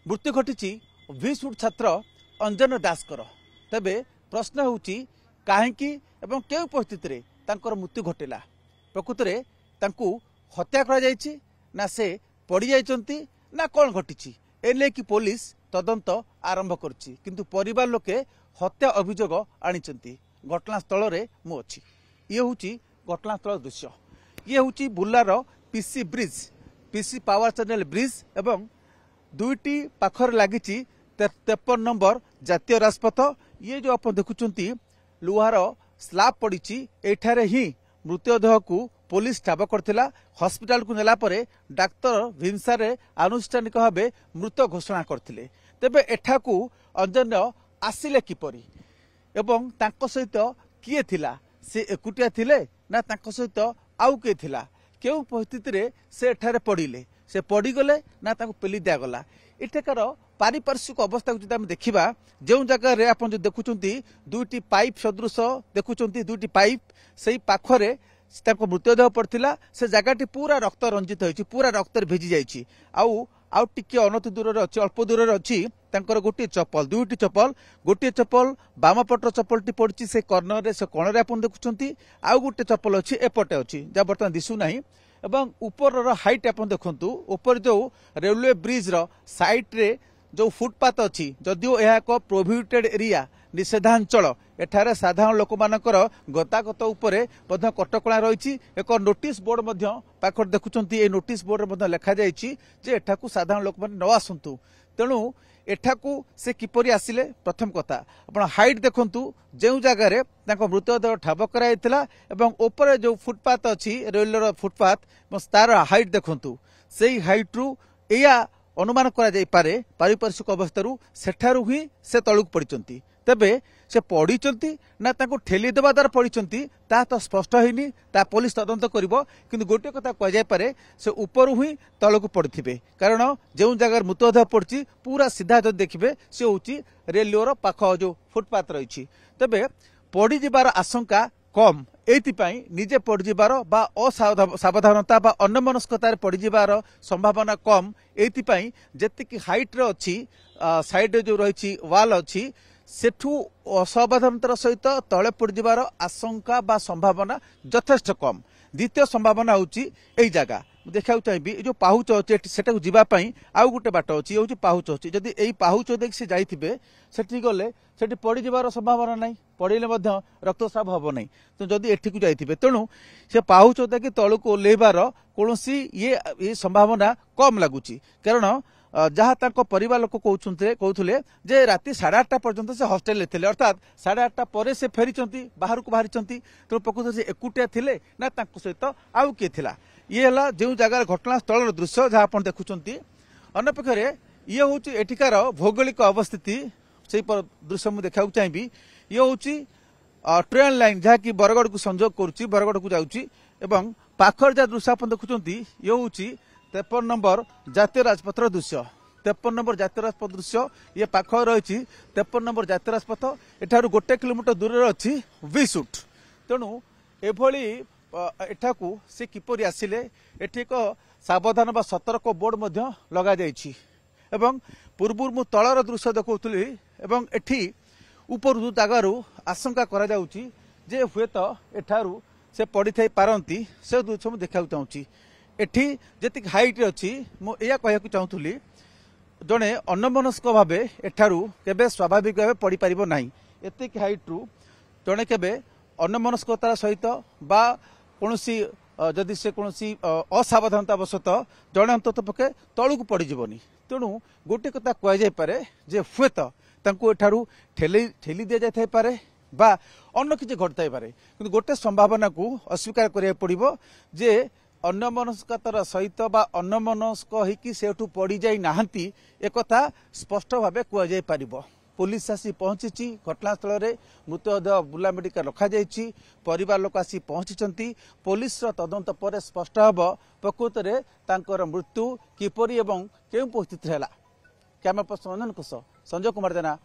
मृत्यु घटी भिसुट छात्र अंजन दासकर। तेबे प्रश्न होउची काहेकि एवं केउ परिस्थिति तांकर मृत्यु घटिला। प्रकृत में हत्या करा जायछि ना से पड़ी जाइछन्ति ना कौन घटी एने कि पुलिस तदंत आरंभ करछि किंतु परिवार लोके हत्या अभियोग आनिछन्ति। घटनास्थल रे मु अछि। ये होउची घटनास्थल दृश्य। ये होउची बुल्लार PC bridge PC power channel bridge एवं दुईटी पाखर लगी 53 नंबर जातीय राजपथ। ये जो आप देखुंट लुहार स्लाब पड़ी एठारे ही मृतदेह को पुलिस ठाब करथिला। हॉस्पिटल को नेला परे डाक्तर भिमसारे आनुष्ठानिक भाव मृत घोषणा करथिले। तेबे एठाकू अंजन्य आसिले किपरि एवं तांको सहित किए थिला से एकुटिया थिले ना तांको सहित आउ किए थिला केउ परिस्थिति रे से एठारे पड़िले से पड़गले ना तांको पेली दिगला। एठाकार पारिपार्श्विक अवस्था को जब आम देखा जो जगह रे आप देखुंट दुईटी पाइप सदृश देखुंट दुईटी पाइप से पाखरे मृतदेह पड़ता से जगह पूरा रक्त रंजित होती पूरा रक्त भिजी जाइए। आउ टिके अनति दूर अच्छी अल्प दूर अच्छी गोटे चप्पल दुईटी चप्पल गोटे चप्पल बाम पटर चप्पल पड़ी से कर्णर से कणरे आप देखुंट आउ गोटे चप्पल अच्छी एपटे अच्छी जहाँ बर्तमान दिशुना एवं ऊपर हाइट आप देखु ऊपर जो रेलवे ब्रिज साइड रे जो फुटपाथ अच्छी जदिओ यह एक प्रोहिबिटेड एरिया निषेधांचल एठारे साधारण लोक मानकर गतागत उपरे कटकणा रही एक नोटिस बोर्ड पाखर देखुंत ये नोटिस बोर्ड लिखा जाइए जे एठाकू साधारण लोक मैंने न आसतु। तेणु एठाकू से किपरि आसिले प्रथम कथा आपण हाइट देखंतु जो जगार मृतदेह ठाब कराइथिला एवं ऊपर जो फुटपाथ अच्छी रेलर फुटपाथ तार हाइट देखंतु से हाइट रु या अनुमान करा जाई पारे पारिपार्श्विक अवस्था सेठारु ही से तलुक पड़िचंती। तेबे से पड़िचंती ना तांको ठेली देवा द्वारा पड़िचंती ता तो स्पष्ट होइनी ता पुलिस तदंत करिवो किंतु गोटे कथा कह जाय पारे से ऊपर ही तलक पड़थिबे कारण जो जगह मृतदेह पड़छि पूरा सीधा जब देखिबे से होछि रेलवेर पाख जो फुटपाथ रही। तेबे पड़ी जिबार आशंका कम एथिपाई निजे पड़िबार बा असावधानता बा अन्यमनस्कतार पड़िबार संभावना कम एथिपाई जेतिकी हाइट रे अच्छी साइड जो रही वाल अच्छी सेठू असावधानतार सहित तले पड़िबार आशंका बा संभावना यथेष्ट कम। द्वितीय संभावना होची एई जगह देखा चाहिए जो पाहुच अच्छे सेटा जीवाई आउ गोटे बाट अच्छी हूँ पाहुच अच्छी जदि यही पाहुच देख से जाइए सेठी गले सेठी पड़ी जबार संभावना नहीं पड़े रक्तस्राव हम नहीं तो जदि एठी को जाइए तेणु से पाहुच देखिए तलक ओह्लैबार कौन ये संभावना कम लगुच कारण जहाँ तांको परिवार लोक कहते जे राति 8:30 पर्यंत से हॉस्टेल थे अर्थात 8:30 पर से फेरी बाहर को बाहरी तेणु प्रकृत से एकुटिया थे ना सहित आउ किए थिला। ये है जो जगार घटनास्थल दृश्य जहाँ आप देखुंट अन्यपक्षे ये हूँ एठिकार भौगोलिक अवस्थिति से दृश्य मुझे देखा चाहिए। ये हूँ ट्रेन लाइन जहाँकि बरगढ़ को संजोग करुच्ची बरगढ़ को जाऊँगी एवं पाखर जहाँ दृश्य आप देखुंट ये हूँ 53 नंबर जातीय राजपथर दृश्य 53 नंबर जातीय राजपथ दृश्य ये पाख रही 53 नंबर जातीय राजपथ एठारू 1 किलोमीटर दूर अच्छी भिसुट। तेणु एभली एठाकू से किपरि आसिले एठी एक सावधान बा सतर्क बोर्ड लगा जाइछि एवं पूर्व मु तलर दृश्य देखुली एवं एठी ऊपर जगारू आशंका करा जाउछि जे हुएत एठारू से पड़ी थाई पारंती से दृश्य मु देखा चाहूँगी। एठी जेति हाइट अच्छी मुझे कहूँ चाहूली जड़े अन्यमनस्क भाव एठारू केबे स्वाभाविक भाव पड़ी पारिबो नाही एतिक हाइट रु जड़े केबे अन्यमनस्कतार सहित बा कौनसी जदि से कौनसी असावधानता वशत जड़े अंतत पक्षे तलू पड़जनी। तेणु गोटे कथा कह जाय पारे जे हुएत तांको एठारू ठेली दि जाय पारे बा अन्य किसी घटता पारे किंतु गोटे संभावना को अस्वीकार करिया पड़िबो जे अन्यमनस्कतार सहित बा अन्यमनस्क होइकि सेठू पड़ी जाई नाहंती एक कथा स्पष्ट भाव कह जाय पारिबो। पुलिस आसी पहुंची घटनास्थल में मृतदेह बुला मेडिकल रखा जाइए परिवार लोक आसी पहुंची पुलिस तदंत पर स्पष्ट हम प्रकृत में तांकर मृत्यु किपरि एवं केउं परिस्थिति है। कैमरा पर्सन संजय कुमार जेना।